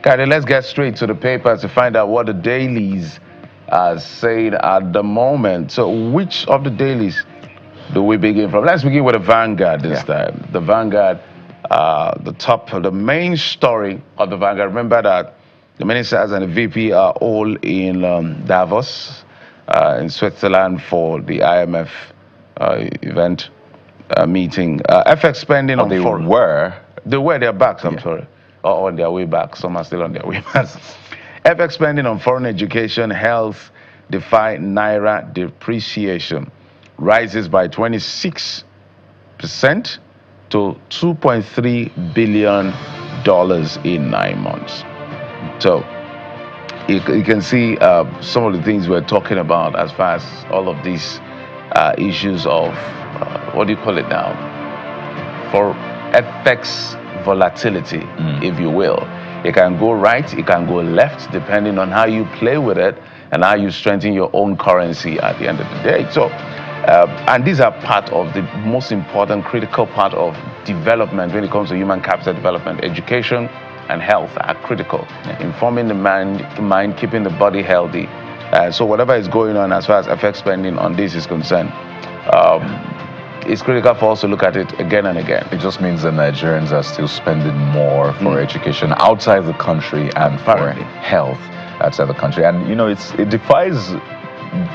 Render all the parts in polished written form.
Okay, let's get straight to the papers to find out what the dailies are saying at the moment. So which of the dailies do we begin from? Let's begin with the Vanguard this time. The Vanguard, the main story of the Vanguard. Remember that the ministers and the VP are all in Davos in Switzerland for the IMF event meeting. FX spending on foreign. They're back, I'm sorry. Or on their way back. Some are still on their way back. FX spending on foreign education, health, defy Naira depreciation. Rises by 26% to $2.3 billion in 9 months. So you can see some of the things we're talking about as far as all of these issues of, what do you call it now? For FX volatility, if you will. It can go right, it can go left, depending on how you play with it and how you strengthen your own currency at the end of the day. So, and these are part of the most important, critical part of development when it comes to human capital development. Education and health are critical. Informing the mind, keeping the body healthy. So whatever is going on as far as FX spending on this is concerned, it's critical for us to look at it again and again. It just means that Nigerians are still spending more for education outside the country and for health outside the country. And you know, it defies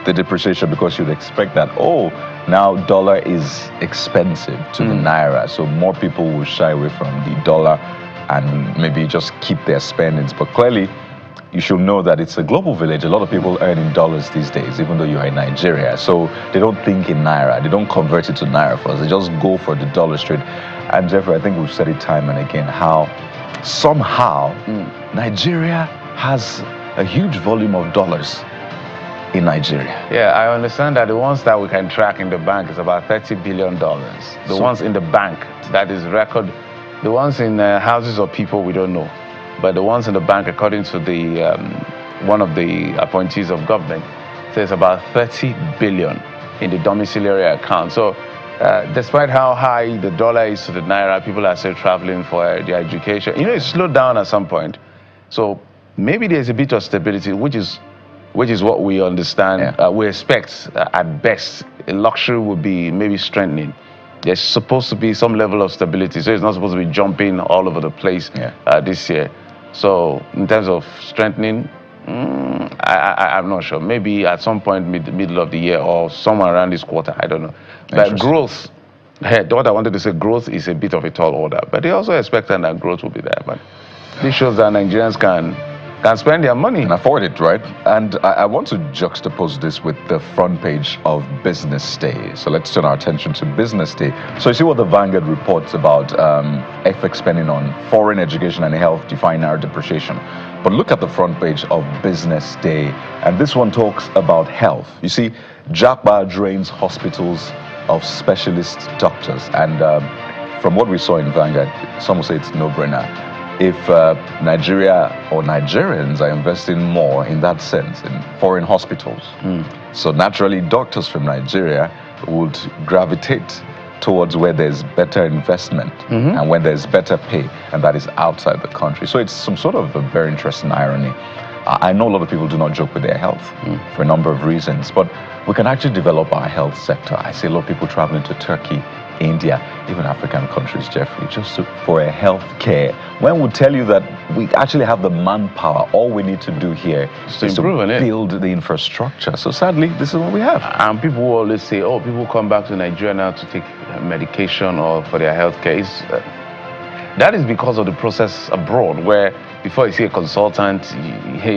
the depreciation because you'd expect that, oh, now dollar is expensive to the Naira, so more people will shy away from the dollar and maybe just keep their spendings. But clearly, you should know that it's a global village. A lot of people earn in dollars these days, even though you are in Nigeria. So they don't think in Naira. They don't convert it to Naira first. They just go for the dollar straight. And Jeffrey, I think we've said it time and again, how somehow Nigeria has a huge volume of dollars in Nigeria. Yeah, I understand that the ones that we can track in the bank is about $30 billion. The ones in the bank, that is record. The ones in houses of people, we don't know. But the ones in the bank, according to the one of the appointees of government, says about 30 billion in the domiciliary account. So despite how high the dollar is to the Naira, people are still traveling for their education. You know, it slowed down at some point. So maybe there's a bit of stability, which is what we understand. We expect at best. A luxury would be maybe strengthening. There's supposed to be some level of stability, so it's not supposed to be jumping all over the place this year. So in terms of strengthening, I'm not sure. Maybe at some point middle of the year or somewhere around this quarter, I don't know. But growth, what I wanted to say, growth is a bit of a tall order. But they also expect that growth will be there. But this shows that Nigerians can spend their money. And afford it, right? And I want to juxtapose this with the front page of Business Day. So let's turn our attention to Business Day. So you see what the Vanguard reports about FX spending on foreign education and health, defying Naira depreciation. But look at the front page of Business Day. And this one talks about health. You see, Japa drains hospitals of specialist doctors. And from what we saw in Vanguard, some will say it's no-brainer. If Nigeria or Nigerians are investing more in that sense in foreign hospitals, so naturally doctors from Nigeria would gravitate towards where there's better investment and when there's better pay, and that is outside the country. So it's some sort of a very interesting irony. I know a lot of people do not joke with their health for a number of reasons, but we can actually develop our health sector. I see a lot of people traveling to Turkey, India, even African countries, Jeffrey, just for a health care. When we tell you that we actually have the manpower, all we need to do here is to build the infrastructure. So sadly, this is what we have. And people will always say, oh, people come back to Nigeria now to take medication or for their health care. That is because of the process abroad, where before you see a consultant,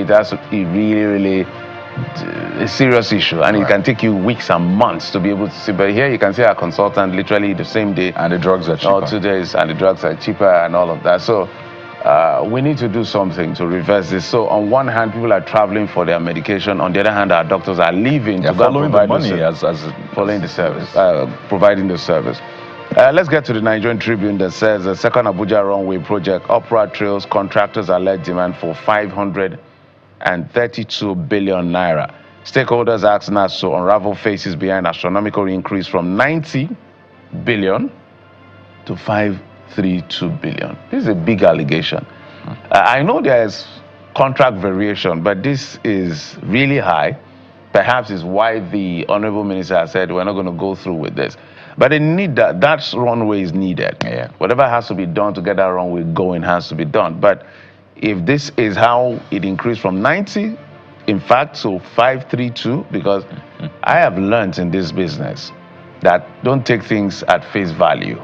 that's a really a serious issue, and it can take you weeks and months to be able to see. But here you can see a consultant literally the same day, and the drugs are cheaper. Or 2 days, and the drugs are cheaper, and all of that. So we need to do something to reverse this. So on one hand, people are traveling for their medication. On the other hand, our doctors are leaving to following the money following the service, providing the service. Let's get to the Nigerian Tribune that says the second Abuja Runway project, upward trails, contractors alert demand for 532 billion naira. Stakeholders ask NAS to unravel faces behind astronomical increase from 90 billion to 532 billion. This is a big allegation. I know there's contract variation, but this is really high. Perhaps is why the honorable minister has said we're not going to go through with this. But they need that. That runway is needed. Yeah. Whatever has to be done to get that runway going has to be done. But if this is how it increased from 90, in fact, to 532, because I have learned in this business that don't take things at face value.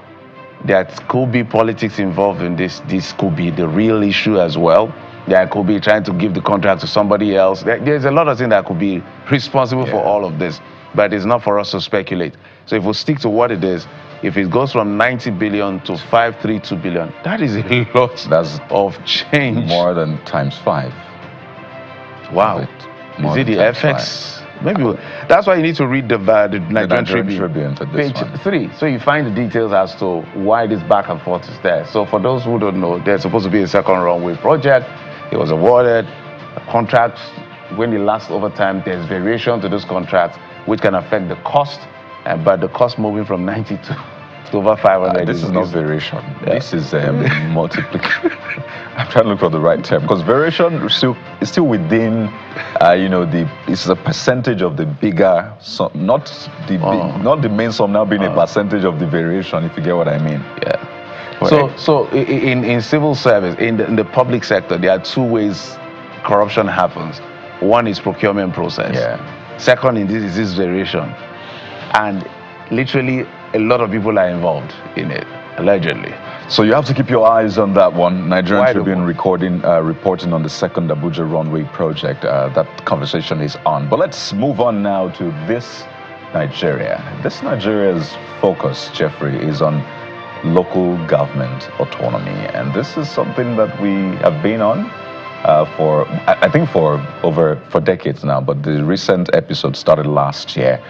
There could be politics involved in this. This could be the real issue as well. There could be trying to give the contract to somebody else. There's a lot of things that could be responsible for all of this, but it's not for us to speculate. So if we stick to what it is, if it goes from 90 billion to 532 billion, that is a lot of change. More than times 5. Wow. Is it the FX? Maybe that's why you need to read the Nigerian Tribune for this page 3. So you find the details as to why this back and forth is there. So for those who don't know, there's supposed to be a second runway project. It was awarded a contract. When it lasts over time, there's variation to those contracts, which can affect the cost. But the cost moving from 90 to over 500. This is not variation. This is multiplication. I'm trying to look for the right term, because variation is still within, it's a percentage of the bigger sum, not the main sum now being a percentage of the variation, if you get what I mean. Yeah. So in civil service, in the public sector, there are 2 ways corruption happens. One is procurement process. Yeah. Second is this variation, and literally a lot of people are involved in it, allegedly. So you have to keep your eyes on that one. Nigerian Tribune reporting on the second Abuja runway project. That conversation is on. But let's move on now to this Nigeria. This Nigeria's focus, Jeffrey, is on local government autonomy. And this is something that we have been on for decades now. But the recent episode started last year.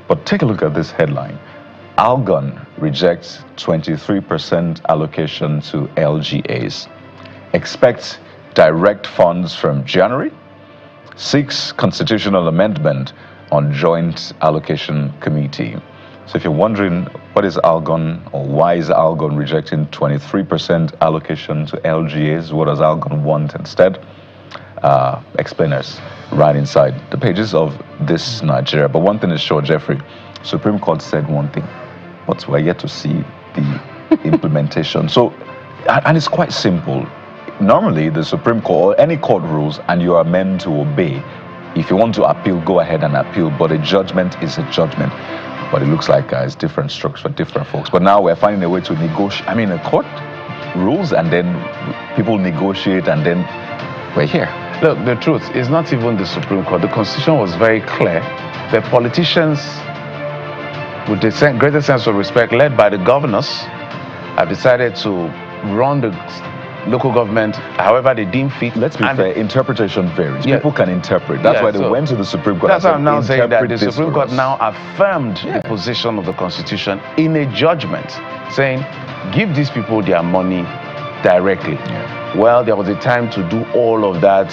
But take a look at this headline. Alon rejects 23% allocation to LGAs. Expects direct funds from January. Seeks constitutional amendment on joint allocation committee. So if you're wondering what is Alon, or why is Alon rejecting 23% allocation to LGAs, what does Alon want instead? Explainers right inside the pages of this Nigeria. But one thing is sure, Jeffrey, Supreme Court said one thing, but we're yet to see the implementation. So, and it's quite simple. Normally, the Supreme Court or any court rules, and you are meant to obey. If you want to appeal, go ahead and appeal. But a judgment is a judgment. But it looks like it's different strokes for different folks. But now we're finding a way to negotiate. I mean, a court rules, and then people negotiate, and then we're here. Look, the truth is not even the Supreme Court. The Constitution was very clear. The politicians, with the greatest sense of respect, led by the governors, have decided to run the local government however they deem fit. Let's be fair, interpretation varies. People can interpret. That's why they went to the Supreme Court. That's why I'm now saying that the Supreme Court now affirmed the position of the Constitution in a judgment, saying, give these people their money directly. Well, there was a time to do all of that,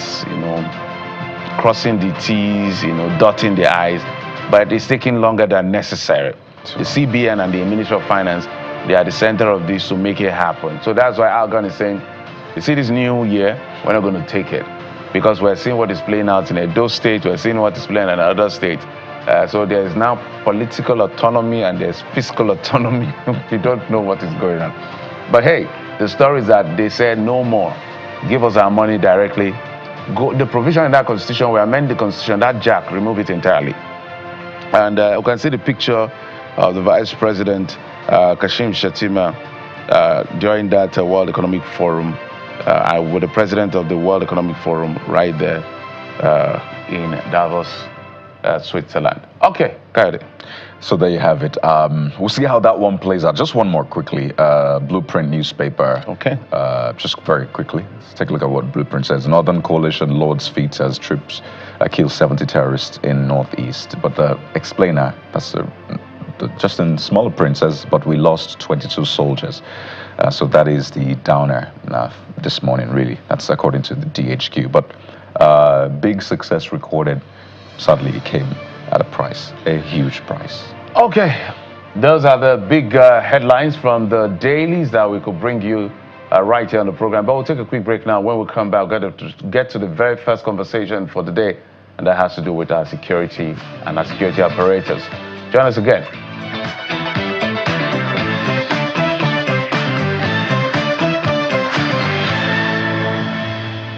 crossing the T's, dotting the I's, but it's taking longer than necessary. The CBN and the Ministry of Finance, they are the center of this to make it happen. So that's why Alon is saying, you see this new year, we're not going to take it. Because we're seeing what is playing out in Edo State, we're seeing what is playing in other states. So there's now political autonomy and there's fiscal autonomy. We don't know what is going on. But hey, the story is that they said no more. Give us our money directly. The provision in that constitution, we amend the constitution, that jack, remove it entirely. And you can see the picture of the Vice President, Kashim Shettima, during that World Economic Forum, with the President of the World Economic Forum right there in Davos, Switzerland. Okay, got it. So there you have it. We'll see how that one plays out. Just one more quickly. Blueprint newspaper. Okay. Just very quickly. Let's take a look at what Blueprint says. Northern Coalition loads feet as troops kill 70 terrorists in Northeast. But the explainer, that's just in smaller print, says, but we lost 22 soldiers. So that is the downer this morning, really. That's according to the DHQ. But big success recorded. Sadly, it came at a price, a huge price. Okay, those are the big headlines from the dailies that we could bring you right here on the program. But we'll take a quick break now. When we come back, we're going to get to the very first conversation for the day, and that has to do with our security and our security apparatus. Join us again.